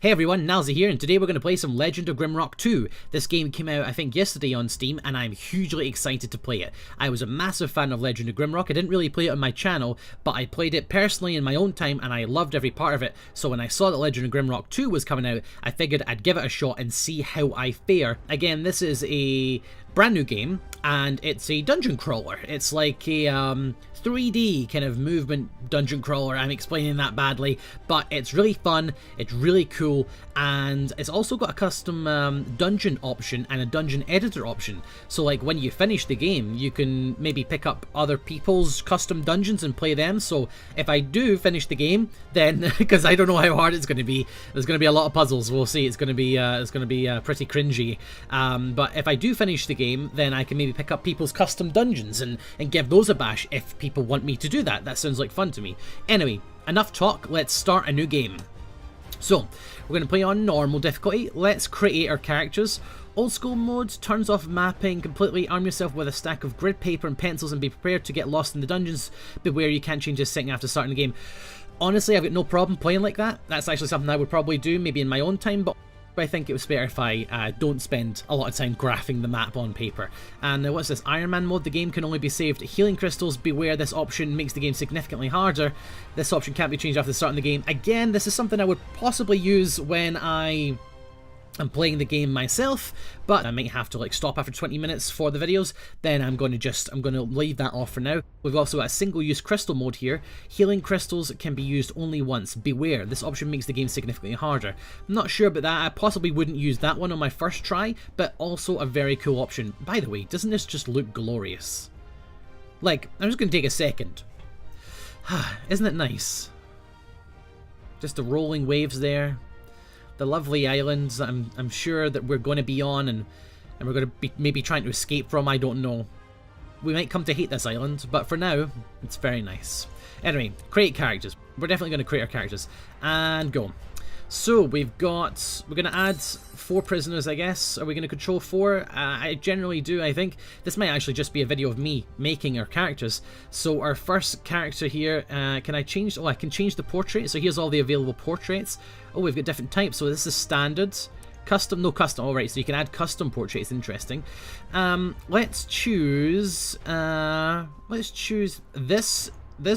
Hey everyone, Nilesy here, and today we're going to play some Legend of Grimrock 2. This game came out, I think, yesterday on Steam, and I'm hugely excited to play it. I was a massive fan of Legend of Grimrock. I didn't really play it on my channel, but I played it personally in my own time, and I loved every part of it. So when I saw that Legend of Grimrock 2 was coming out, I figured I'd give it a shot and see how I fare. Again, this is a brand new game, and it's a dungeon crawler. It's like a 3D kind of movement dungeon crawler. I'm explaining that badly, but it's really fun, it's really cool, and it's also got a custom dungeon option and a dungeon editor option. So like when you finish the game, you can maybe pick up other people's custom dungeons and play them. So if I do finish the game, then because I don't know how hard it's going to be, there's going to be a lot of puzzles. We'll see. It's going to be pretty cringy. But if I do finish the game, then I can maybe pick up people's custom dungeons and give those a bash if people want me to do that. That sounds like fun to me. Anyway, enough talk, let's start a new game. So, we're going to play on normal difficulty. Let's create our characters. Old school mode turns off mapping completely. Arm yourself with a stack of grid paper and pencils and be prepared to get lost in the dungeons. Beware you can't change a setting after starting the game. Honestly, I've got no problem playing like that. That's actually something I would probably do maybe in my own time, but I think it was better if I don't spend a lot of time graphing the map on paper. And what's this? Iron Man mode. The game can only be saved. Healing crystals. Beware, this option makes the game significantly harder. This option can't be changed after starting the game. Again, this is something I would possibly use when I'm playing the game myself, but I might have to like stop after 20 minutes for the videos. Then I'm going to leave that off for now. We've also got a single-use crystal mode here. Healing crystals can be used only once. Beware, this option makes the game significantly harder. I'm not sure about that. I possibly wouldn't use that one on my first try, but also a very cool option. By the way, doesn't this just look glorious? Like, I'm just going to take a second. Isn't it nice? Just the rolling waves there. The lovely islands that I'm sure that we're going to be on and we're going to be maybe trying to escape from, I don't know. We might come to hate this island, but for now, it's very nice. Anyway, create characters. We're definitely going to create our characters. And go. So, we're going to add 4 prisoners, I guess. Are we going to control 4? I generally do, I think. This might actually just be a video of me making our characters. So, our first character here, can I change? Oh, I can change the portrait. So, here's all the available portraits. Oh, we've got different types. So, this is standard. Custom, no custom. Alright, so you can add custom portraits. Interesting. Let's choose this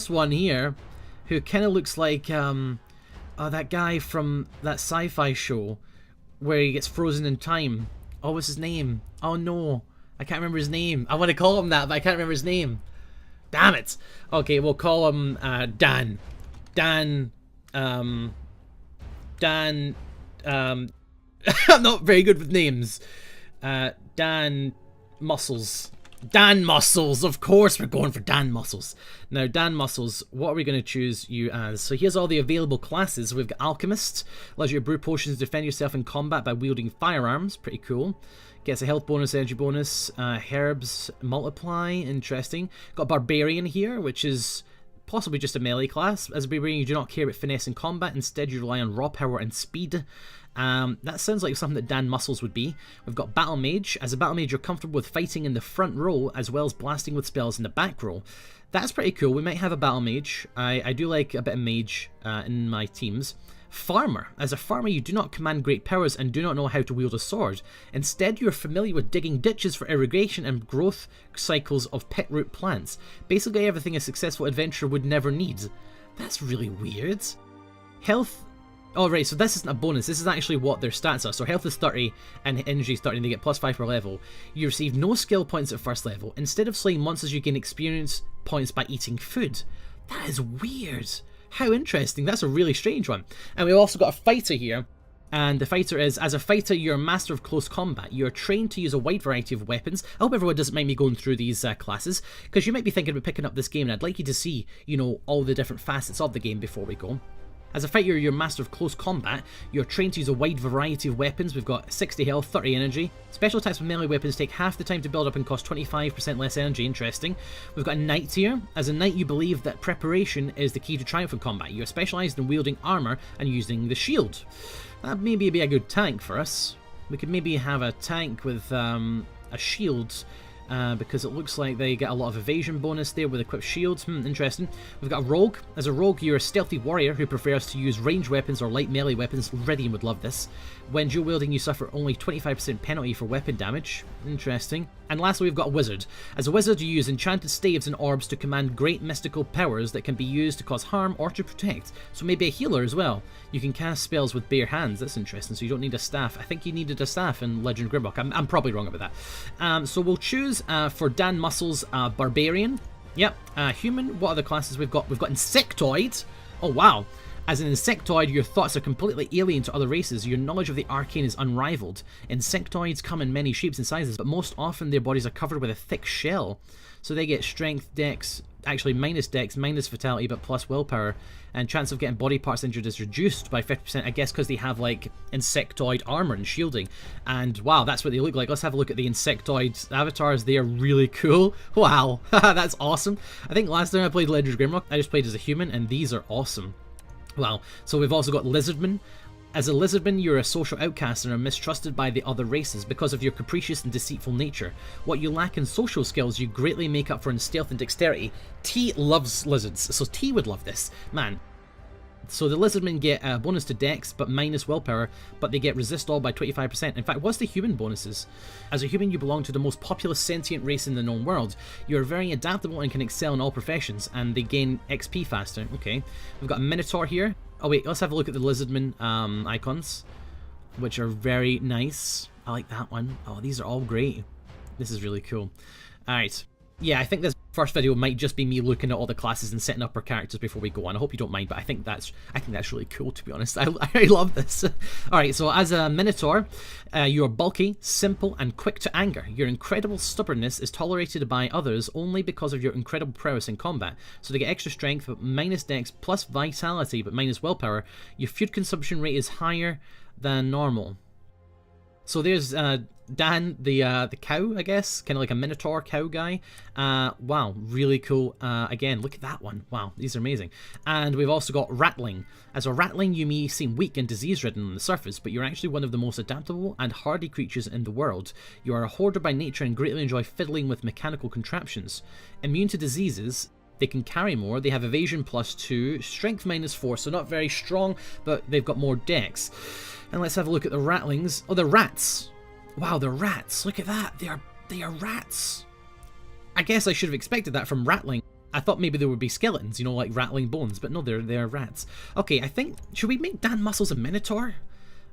one here, who kind of looks like, oh, that guy from that sci-fi show where he gets frozen in time. Oh, what's his name? Oh no, I can't remember his name. I want to call him that, but I can't remember his name. Damn it. Okay, we'll call him Dan. I'm not very good with names. Dan Muscles. Dan Muscles, of course we're going for Dan Muscles. Now, Dan Muscles, what are we going to choose you as? So here's all the available classes. We've got Alchemist, allows you to brew potions to defend yourself in combat by wielding firearms, pretty cool. Gets a health bonus, energy bonus, herbs multiply, interesting. Got Barbarian here, which is possibly just a melee class. As a Barbarian, you do not care about finesse in combat, instead you rely on raw power and speed. That sounds like something that Dan Muscles would be. We've got Battle Mage. As a Battle Mage, you're comfortable with fighting in the front row as well as blasting with spells in the back row. That's pretty cool. We might have a Battle Mage. I do like a bit of Mage in my teams. Farmer. As a farmer, you do not command great powers and do not know how to wield a sword. Instead, you are familiar with digging ditches for irrigation and growth cycles of pet root plants. Basically everything a successful adventurer would never need. That's really weird. Health. Alright, so this isn't a bonus, this is actually what their stats are. So health is 30 and energy is 30, and they get +5 per level. You receive no skill points at first level. Instead of slaying monsters, you gain experience points by eating food. That is weird. How interesting, that's a really strange one. And we've also got a fighter here. And the fighter is, as a fighter, you're a master of close combat. You're trained to use a wide variety of weapons. I hope everyone doesn't mind me going through these classes, because you might be thinking about picking up this game, and I'd like you to see, you know, all the different facets of the game before we go. As a fighter, you're a master of close combat. You're trained to use a wide variety of weapons. We've got 60 health, 30 energy. Special attacks with melee weapons take half the time to build up and cost 25% less energy. Interesting. We've got a knight here. As a knight, you believe that preparation is the key to triumph in combat. You're specialised in wielding armour and using the shield. That may be a good tank for us. We could maybe have a tank with a shield because it looks like they get a lot of evasion bonus there with equipped shields. Interesting. We've got a rogue. As a rogue, you're a stealthy warrior who prefers to use ranged weapons or light melee weapons. Rydian would love this. When dual wielding, you suffer only 25% penalty for weapon damage. Interesting. And lastly, we've got a wizard. As a wizard, you use enchanted staves and orbs to command great mystical powers that can be used to cause harm or to protect. So maybe a healer as well. You can cast spells with bare hands. That's interesting. So you don't need a staff. I think you needed a staff in Legend of Grimrock. I'm probably wrong about that. So we'll choose for Dan Muscles Barbarian. Yep. Human. What other classes we've got? We've got Insectoid. Oh wow. As an insectoid, your thoughts are completely alien to other races. Your knowledge of the arcane is unrivaled. Insectoids come in many shapes and sizes, but most often their bodies are covered with a thick shell. So they get strength, dex, actually minus dex, minus vitality, but plus willpower. And chance of getting body parts injured is reduced by 50%, I guess because they have like insectoid armor and shielding. And wow, that's what they look like. Let's have a look at the insectoid avatars. They are really cool. Wow, that's awesome. I think last time I played Legend of Grimrock, I just played as a human, and these are awesome. Wow, so we've also got Lizardman. As a lizardman, you're a social outcast and are mistrusted by the other races because of your capricious and deceitful nature. What you lack in social skills, you greatly make up for in stealth and dexterity. T loves lizards, so T would love this. Man. So the lizardmen get a bonus to dex, but minus willpower, but they get resist all by 25%. In fact, what's the human bonuses? As a human, you belong to the most populous sentient race in the known world. You are very adaptable and can excel in all professions, and they gain XP faster. Okay, we've got a Minotaur here. Oh wait, let's have a look at the lizardmen icons, which are very nice. I like that one. Oh, these are all great. This is really cool. Alright. Yeah, I think this first video might just be me looking at all the classes and setting up our characters before we go on. I hope you don't mind, but I think that's really cool, to be honest. I love this. Alright, so as a Minotaur, you are bulky, simple, and quick to anger. Your incredible stubbornness is tolerated by others only because of your incredible prowess in combat. So to get extra strength, but minus dex, plus vitality, but minus willpower, your food consumption rate is higher than normal. So there's Dan, the cow, I guess, kind of like a Minotaur cow guy. Wow, really cool. Again, look at that one. Wow, these are amazing. And we've also got Ratling. As a Ratling, you may seem weak and disease-ridden on the surface, but you're actually one of the most adaptable and hardy creatures in the world. You are a hoarder by nature and greatly enjoy fiddling with mechanical contraptions. Immune to diseases, they can carry more. They have evasion +2, strength -4, so not very strong, but they've got more dex. And let's have a look at the Ratlings. Oh, they're rats. Wow, they're rats. Look at that. They are rats. I guess I should have expected that from Ratling. I thought maybe there would be skeletons, you know, like rattling bones, but no, they're rats. Okay, I think, should we make Dan Muscles a Minotaur?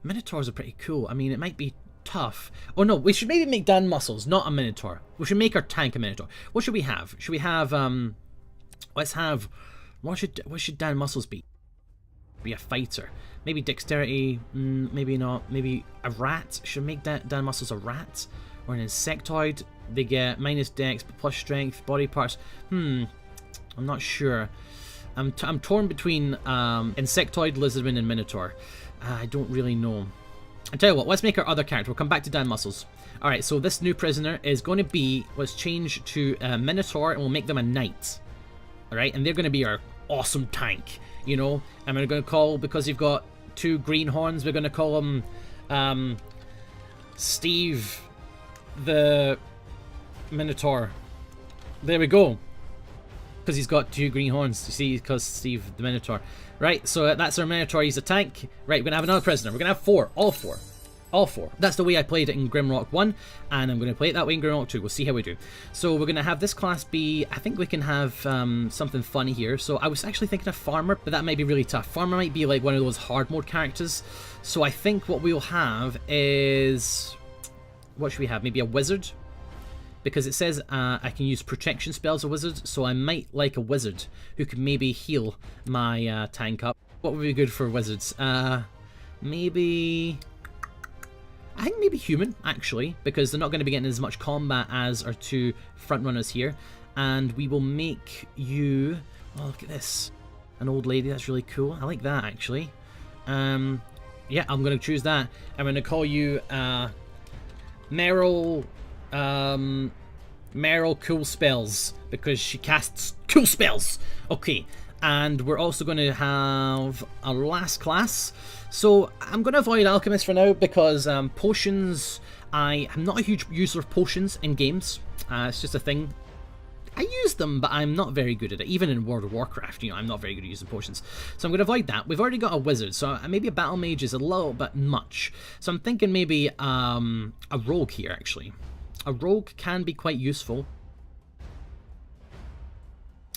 Minotaurs are pretty cool. I mean, it might be tough. Oh no, we should maybe make Dan Muscles, not a Minotaur. We should make our tank a Minotaur. What should we have? Should we have, let's have, what should Dan Muscles be? Be a fighter. Maybe dexterity, maybe not. Maybe a rat. Should make Dan Muscles a rat? Or an insectoid. They get minus dex, but plus strength, body parts. I'm not sure. I'm torn between insectoid, lizardman, and minotaur. I don't really know. I tell you what, let's make our other character. We'll come back to Dan Muscles. Alright, so this new prisoner is going to be, let's change to Minotaur, and we'll make them a knight. Alright, and they're going to be our awesome tank. You know, and we're going to call, because you've got 2 green horns, we're going to call him Steve the Minotaur. There we go. Because he's got 2 green horns, you see, because Steve the Minotaur. Right, so that's our Minotaur, he's a tank. Right, we're going to have another prisoner. We're going to have 4, all 4. All 4. That's the way I played it in Grimrock 1, and I'm going to play it that way in Grimrock 2. We'll see how we do. So we're going to have this class be, I think we can have something funny here. So I was actually thinking of Farmer, but that might be really tough. Farmer might be like one of those hard mode characters. So I think what we'll have is, what should we have? Maybe a wizard? Because it says I can use protection spells as a wizard, so I might like a wizard who could maybe heal my tank up. What would be good for wizards? Maybe... I think maybe human, actually, because they're not going to be getting as much combat as our 2 front runners here. And we will make you... Oh, look at this. An old lady, that's really cool. I like that, actually. Yeah, I'm going to choose that. I'm going to call you Meryl... Meryl Coolspells, because she casts cool spells. Okay, and we're also going to have a last class. So I'm going to avoid alchemist for now, because potions I am not a huge user of potions in games. It's just a thing. I use them, but I'm not very good at it. Even in World of Warcraft, you know, I'm not very good at using potions. So I'm going to avoid that. We've already got a wizard, so maybe a battle mage is a little bit much. So I'm thinking maybe a rogue here, actually. A rogue can be quite useful.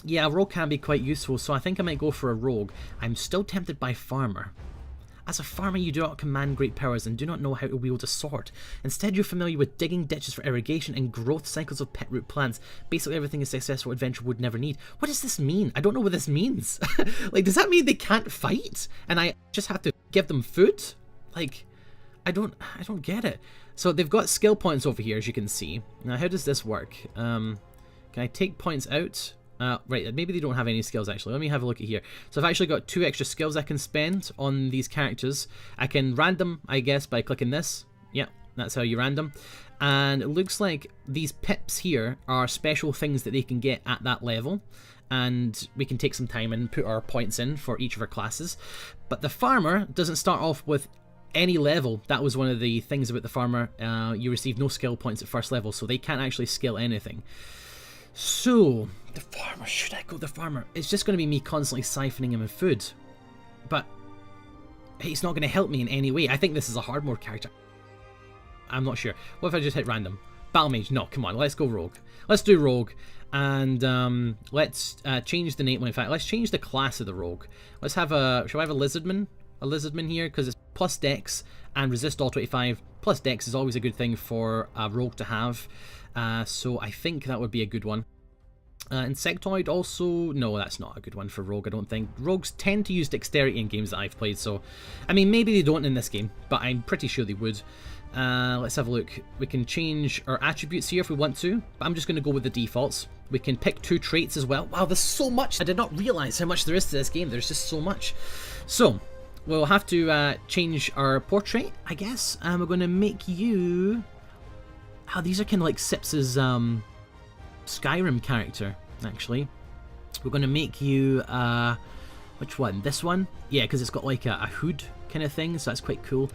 Yeah, a rogue can be quite useful, so I think I might go for a rogue. I'm still tempted by farmer. As a farmer, you do not command great powers and do not know how to wield a sword. Instead, you're familiar with digging ditches for irrigation and growth cycles of pet root plants. Basically everything a successful adventurer would never need. What does this mean? I don't know what this means. Like, does that mean they can't fight? And I just have to give them food? Like, I don't get it. So they've got skill points over here, as you can see. Now, how does this work? Can I take points out? Right, maybe they don't have any skills actually. Let me have a look at here. So I've actually got 2 extra skills I can spend on these characters. I can random, I guess, by clicking this. Yeah, that's how you random. And it looks like these pips here are special things that they can get at that level. And we can take some time and put our points in for each of our classes. But the farmer doesn't start off with any level. That was one of the things about the farmer. You receive no skill points at first level, so they can't actually skill anything. So, the farmer, should I go the farmer? It's just going to be me constantly siphoning him of food. But it's not going to help me in any way. I think this is a hard mode character. I'm not sure. What if I just hit random? Battle mage? No, come on, let's go rogue. Let's do rogue. And let's change the name. Well, in fact, let's change the class of the rogue. Let's have a, shall I have a lizardman? A lizardman here, because it's plus dex and resist all 25. Plus dex is always a good thing for a rogue to have. So I think that would be a good one. Insectoid also, no, that's not a good one for rogue, I don't think. Rogues tend to use dexterity in games that I've played, so I mean, maybe they don't in this game, but I'm pretty sure they would. Let's have a look. We can change our attributes here if we want to, but I'm just going to go with the defaults. We can pick 2 traits as well. Wow, there's so much. I did not realize how much there is to this game. There's just so much. So we'll have to change our portrait, I guess, and we're going to make you... Oh, these are kind of like Sips's Skyrim character, actually. We're going to make you, which one? This one? Yeah, because it's got like a hood kind of thing, so that's quite cool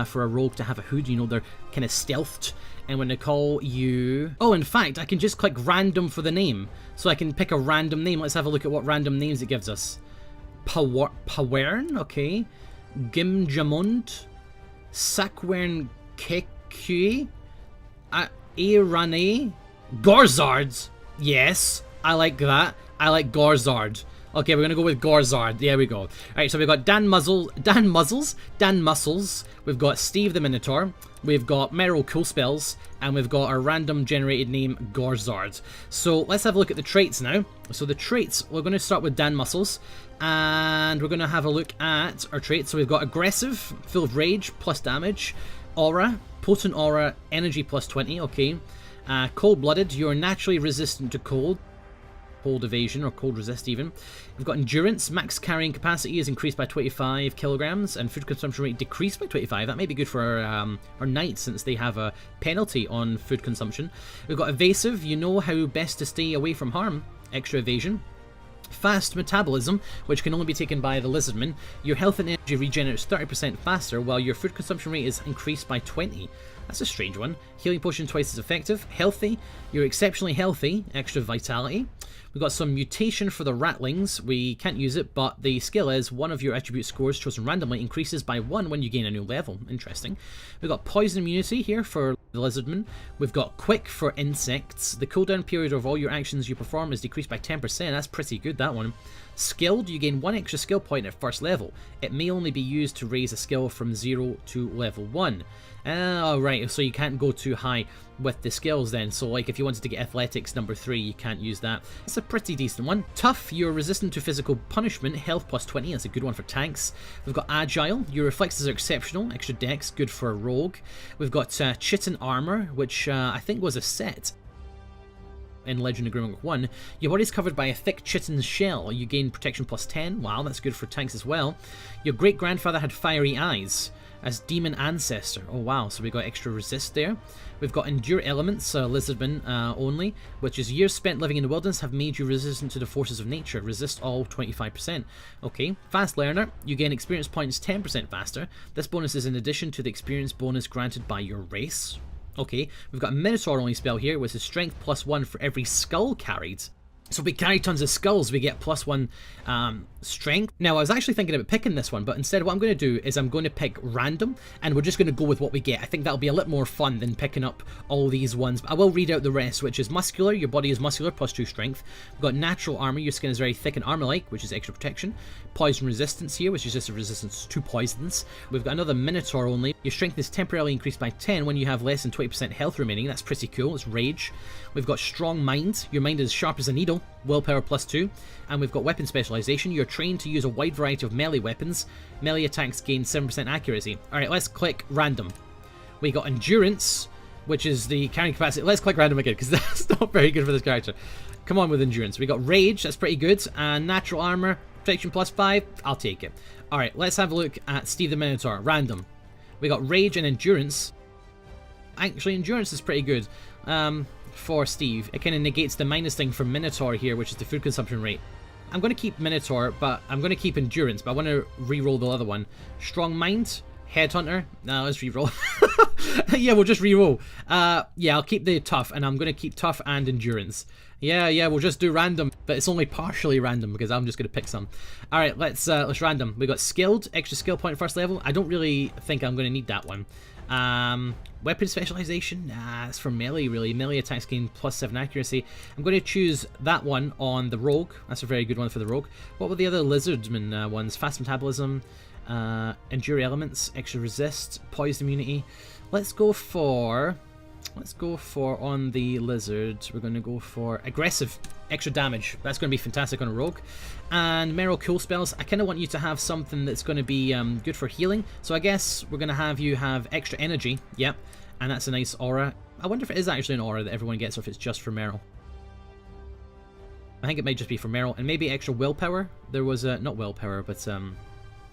for a rogue to have a hood. You know, they're kind of stealthed. And when they call you... Oh, in fact, I can just click random for the name. So I can pick a random name. Let's have a look at what random names it gives us. Pawern, okay. Gimjamund. Sakwern Kekue. Irane. Gorzard. Yes, I like that. I like Gorzard. Okay, we're gonna go with Gorzard. There we go. Alright, so we've got Dan Muscles. We've got Steve the Minotaur. We've got Meryl Coolspells. And we've got our random generated name, Gorzard. So let's have a look at the traits now. So the traits, we're going to start with Dan Muscles. And we're going to have a look at our traits. So we've got Aggressive, full of rage, plus damage. Aura, potent aura, energy plus 20, okay. Cold-blooded, you're naturally resistant to cold. Cold evasion, or cold resist even. We've got endurance, max carrying capacity is increased by 25 kilograms, and food consumption rate decreased by 25. That may be good for our knights, since they have a penalty on food consumption. We've got evasive, you know how best to stay away from harm. Extra evasion. Fast metabolism, which can only be taken by the lizardman. Your health and energy regenerates 30% faster, while your food consumption rate is increased by 20. That's a strange one. Healing potion twice as effective. Healthy, you're exceptionally healthy. Extra vitality. We've got some mutation for the ratlings. We can't use it, but the skill is one of your attribute scores chosen randomly increases by 1 when you gain a new level. Interesting. We've got poison immunity here for the lizardman. We've got quick for insects. The cooldown period of all your actions you perform is decreased by 10%. That's pretty good, that one. Skilled, you gain 1 extra skill point at first level. It may only be used to raise a skill from 0 to level 1. Right, so you can't go too high with the skills then. So like if you wanted to get athletics number 3, you can't use that. It's a pretty decent one. Tough, you're resistant to physical punishment. Health plus 20, that's a good one for tanks. We've got agile, your reflexes are exceptional. Extra dex, good for a rogue. We've got chitin armor, which I think was a set in Legend of Grimrock 1. Your body's covered by a thick chitin shell. You gain protection plus 10. Wow, that's good for tanks as well. Your great-grandfather had fiery eyes as demon ancestor. Oh wow, so we got extra resist there. We've got endure elements, lizardman only, which is years spent living in the wilderness have made you resistant to the forces of nature. Resist all 25%. Okay, fast learner, you gain experience points 10% faster. This bonus is in addition to the experience bonus granted by your race. Okay, we've got a Minotaur only spell here, which is strength +1 for every skull carried. So if we carry tons of skulls, we get +1 strength. Now, I was actually thinking about picking this one, but instead what I'm going to do is I'm going to pick random, and we're just going to go with what we get. I think that'll be a little more fun than picking up all these ones. But I will read out the rest, which is muscular. Your body is muscular, +2 strength. We've got natural armor. Your skin is very thick and armor-like, which is extra protection. Poison resistance here, which is just a resistance to poisons. We've got another Minotaur only. Your strength is temporarily increased by 10 when you have less than 20% health remaining. That's pretty cool. It's rage. We've got strong mind. Your mind is sharp as a needle. Willpower +2. And we've got weapon specialization. You're trained to use a wide variety of melee weapons. Melee attacks gain 7% accuracy. Alright, let's click random. We got endurance, which is the carrying capacity. Let's click random again, because that's not very good for this character. Come on with endurance. We got rage, that's pretty good. And natural armor, protection +5. I'll take it. Alright, let's have a look at Steve the Minotaur. Random. We got rage and endurance. Actually, endurance is pretty good. For Steve. It kind of negates the minus thing from Minotaur here, which is the food consumption rate. I'm going to keep Minotaur, but I'm going to keep Endurance, but I want to re-roll the other one. Strong Mind, Headhunter. No, let's re-roll. Yeah, we'll just re-roll. Yeah, I'll keep the Tough, and I'm going to keep Tough and Endurance. Yeah, we'll just do random, but it's only partially random because I'm just going to pick some. Alright, let's random. We got Skilled, extra skill point first level. I don't really think I'm going to need that one. Weapon specialization? Nah, it's for melee really. Melee attacks gain +7 accuracy. I'm going to choose that one on the rogue. That's a very good one for the rogue. What were the other lizardman ones? Fast metabolism, endure elements, extra resist, poison immunity. Let's go for on the lizard. We're going to go for aggressive, extra damage. That's going to be fantastic on a rogue. And Meryl Coolspells. I kind of want you to have something that's going to be good for healing. So I guess we're going to have you have extra energy. Yep. And that's a nice aura. I wonder if it is actually an aura that everyone gets or if it's just for Meryl. I think it might just be for Meryl. And maybe extra willpower. There was a, not willpower, but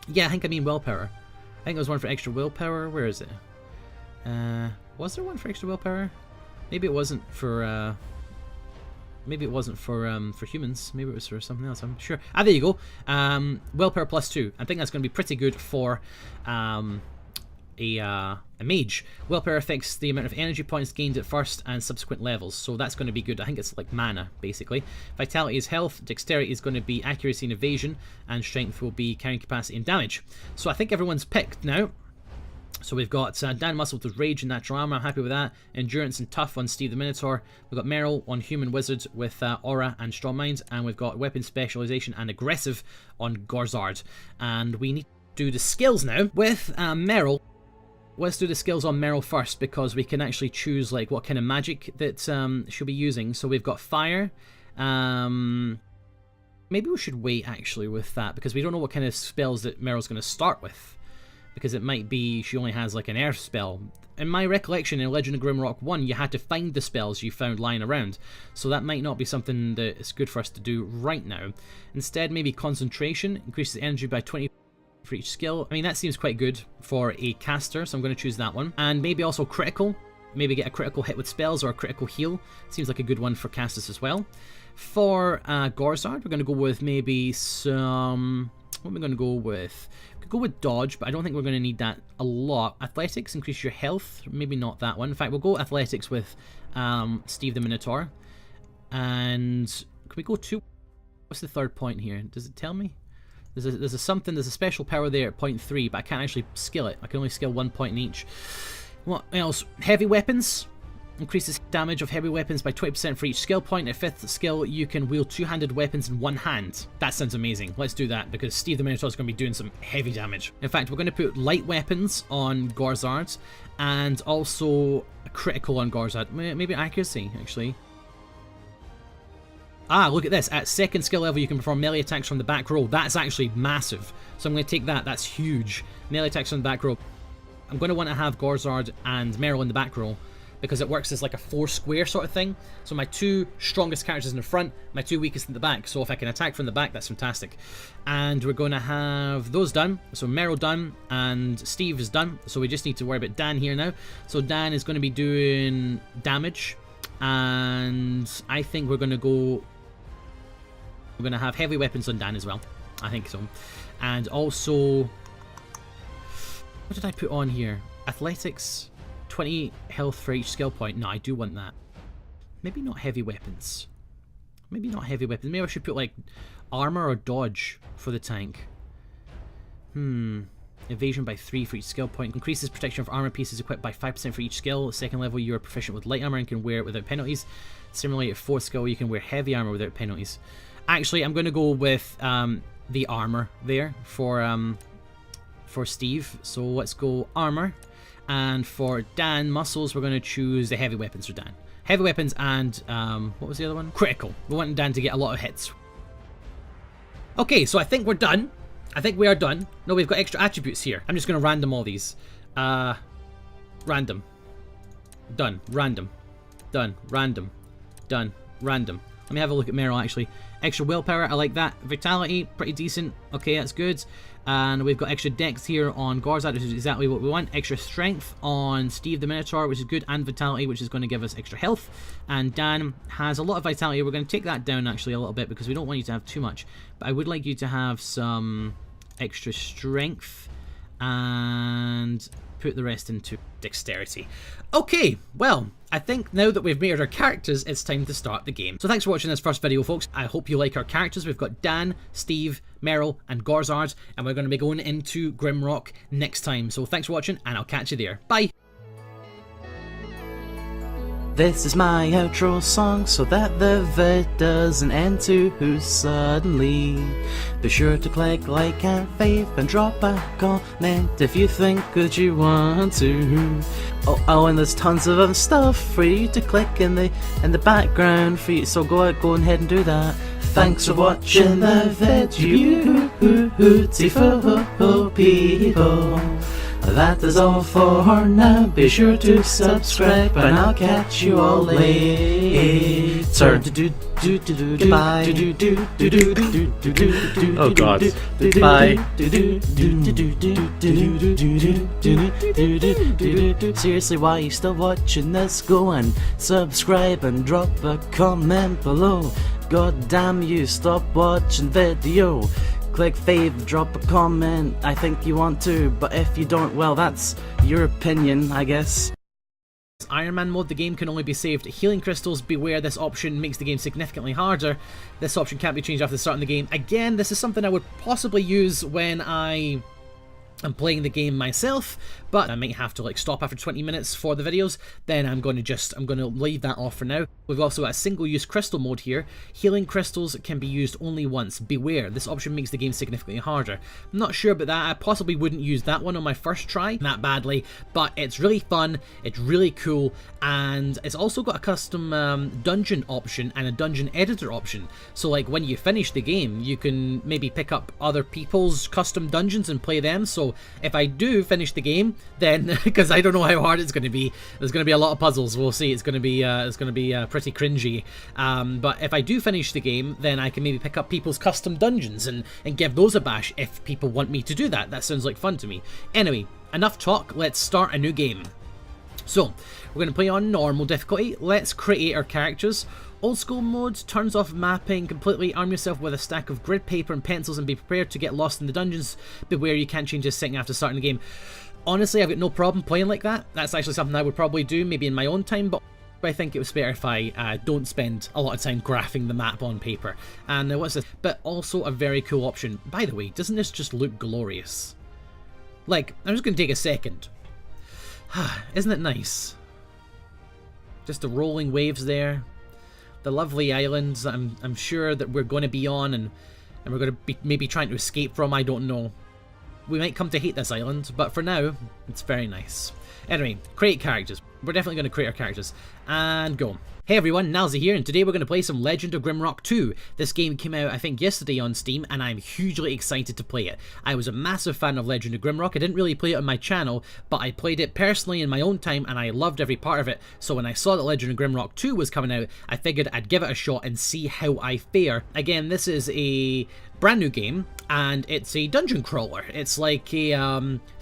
yeah, I mean willpower. I think there was one for extra willpower. Where is it? Was there one for extra willpower? Maybe it wasn't for for humans. Maybe it was for something else. I'm sure. Ah, there you go. Willpower +2. I think that's going to be pretty good for a mage. Willpower affects the amount of energy points gained at first and subsequent levels, so that's going to be good. I think it's like mana, basically. Vitality is health, dexterity is going to be accuracy and evasion, and strength will be carrying capacity and damage. So I think everyone's picked now. So we've got Dan Muscle with Rage and Natural Armor, I'm happy with that. Endurance and Tough on Steve the Minotaur. We've got Meryl on Human Wizard with Aura and Strong Mind. And we've got Weapon Specialization and Aggressive on Gorzard. And we need to do the skills now. With Meryl, let's do the skills on Meryl first, because we can actually choose like what kind of magic that she'll be using. So we've got Fire. Maybe we should wait actually with that, because we don't know what kind of spells that Meryl's going to start with. Because it might be she only has like an earth spell. In my recollection, in Legend of Grimrock 1, you had to find the spells you found lying around. So that might not be something that is good for us to do right now. Instead, maybe concentration, increases energy by 20 for each skill. I mean, that seems quite good for a caster, so I'm going to choose that one. And maybe also critical. Maybe get a critical hit with spells or a critical heal. Seems like a good one for casters as well. For Gorzard, we're going to go with maybe some... What am I going to go with? We could go with dodge, but I don't think we're going to need that a lot. Athletics, increase your health. Maybe not that one. In fact, we'll go athletics with Steve the Minotaur. And can we go to... What's the third point here? Does it tell me? There's a special power there at point 3, but I can't actually skill it. I can only skill 1 point in each. What else? Heavy weapons. Increases damage of heavy weapons by 20% for each skill point. At 5th skill, you can wield 2-handed weapons in one hand. That sounds amazing. Let's do that, because Steve the Minotaur is going to be doing some heavy damage. In fact, we're going to put light weapons on Gorzard, and also a critical on Gorzard. Maybe accuracy, actually. Ah, look at this. At 2nd skill level, you can perform melee attacks from the back row. That's actually massive. So I'm going to take that. That's huge. Melee attacks from the back row. I'm going to want to have Gorzard and Meryl in the back row, because it works as like a 4 square sort of thing. So my 2 strongest characters in the front, my 2 weakest in the back. So if I can attack from the back, that's fantastic. And we're going to have those done. So Meryl done, and Steve is done. So we just need to worry about Dan here now. So Dan is going to be doing damage. And I think we're going to go... We're going to have heavy weapons on Dan as well. I think so. And also... What did I put on here? Athletics... 20 health for each skill point. No, I do want that. Maybe not heavy weapons. Maybe not heavy weapons. Maybe I should put like armor or dodge for the tank. Evasion by 3 for each skill point. Increases protection of armor pieces equipped by 5% for each skill. At second level, you are proficient with light armor and can wear it without penalties. Similarly, at 4th skill, you can wear heavy armor without penalties. Actually, I'm going to go with the armor there for Steve. So let's go armor. And for Dan, muscles, we're going to choose the heavy weapons for Dan. Heavy weapons and, what was the other one? Critical. We want Dan to get a lot of hits. Okay, so I think we're done. I think we are done. No, we've got extra attributes here. I'm just going to random all these. Random. Done. Random. Done. Random. Done. Random. Let me have a look at Meryl, actually. Extra willpower, I like that. Vitality, pretty decent. Okay, that's good. And we've got extra dex here on Gorzad, which is exactly what we want. Extra strength on Steve the Minotaur, which is good. And vitality, which is going to give us extra health. And Dan has a lot of vitality. We're going to take that down, actually, a little bit, because we don't want you to have too much. But I would like you to have some extra strength. And put the rest into dexterity. Okay, well, I think now that we've made our characters, it's time to start the game. So thanks for watching this first video, folks. I hope you like our characters. We've got Dan, Steve, Meryl, and Gorzard, and we're going to be going into Grimrock next time. So thanks for watching, and I'll catch you there. Bye! This is my outro song so that the vid doesn't end too suddenly. Be sure to click like and fave and drop a comment if you think that you want to. Oh, and there's tons of other stuff for you to click in the background for you, so go ahead and do that. Thanks for watching the video, beautiful people. That is all for now. Be sure to subscribe, and I'll catch you all later. Goodbye. Oh God. Bye. Seriously, why are you still watching this? Go and subscribe and drop a comment below. God damn you, stop watching video. Click fave, drop a comment, I think you want to, but if you don't, well, that's your opinion, I guess. Iron Man mode, the game can only be saved. Healing crystals, beware, this option makes the game significantly harder. This option can't be changed after starting the game. Again, this is something I would possibly use when I'm playing the game myself, but I might have to like stop after 20 minutes for the videos. Then I'm going to leave that off for now. We've also got a single-use crystal mode here. Healing crystals can be used only once. Beware, this option makes the game significantly harder. I'm not sure about that. I possibly wouldn't use that one on my first try that badly, but it's really fun, it's really cool, and it's also got a custom dungeon option and a dungeon editor option. So like when you finish the game, you can maybe pick up other people's custom dungeons and play them. So if I do finish the game, then because I don't know how hard it's going to be, there's going to be a lot of puzzles. We'll see. It's going to be pretty cringy. But if I do finish the game, then I can maybe pick up people's custom dungeons and give those a bash if people want me to do that. That sounds like fun to me. Anyway, enough talk. Let's start a new game. So we're going to play on normal difficulty. Let's create our characters. Old school mode turns off mapping completely. Arm yourself with a stack of grid paper and pencils and be prepared to get lost in the dungeons. Beware, you can't change this setting after starting the game. Honestly, I've got no problem playing like that. That's actually something I would probably do maybe in my own time, but I think it was better if I don't spend a lot of time graphing the map on paper. And what's this? But also a very cool option. By the way, doesn't this just look glorious? Like, I'm just going to take a second. Isn't it nice? Just the rolling waves there. The lovely islands that I'm sure that we're going to be on and we're going to be maybe trying to escape from, I don't know. We might come to hate this island, but for now, it's very nice. Anyway, create characters. We're definitely going to create our characters. And go. Hey everyone, Nilesy here, and today we're going to play some Legend of Grimrock II. This game came out, I think, yesterday on Steam, and I'm hugely excited to play it. I was a massive fan of Legend of Grimrock. I didn't really play it on my channel, but I played it personally in my own time, and I loved every part of it. So when I saw that Legend of Grimrock II was coming out, I figured I'd give it a shot and see how I fare. Again, this is a brand new game, and it's a dungeon crawler. It's like a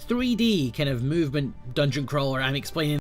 3D kind of movement dungeon crawler. I'm explaining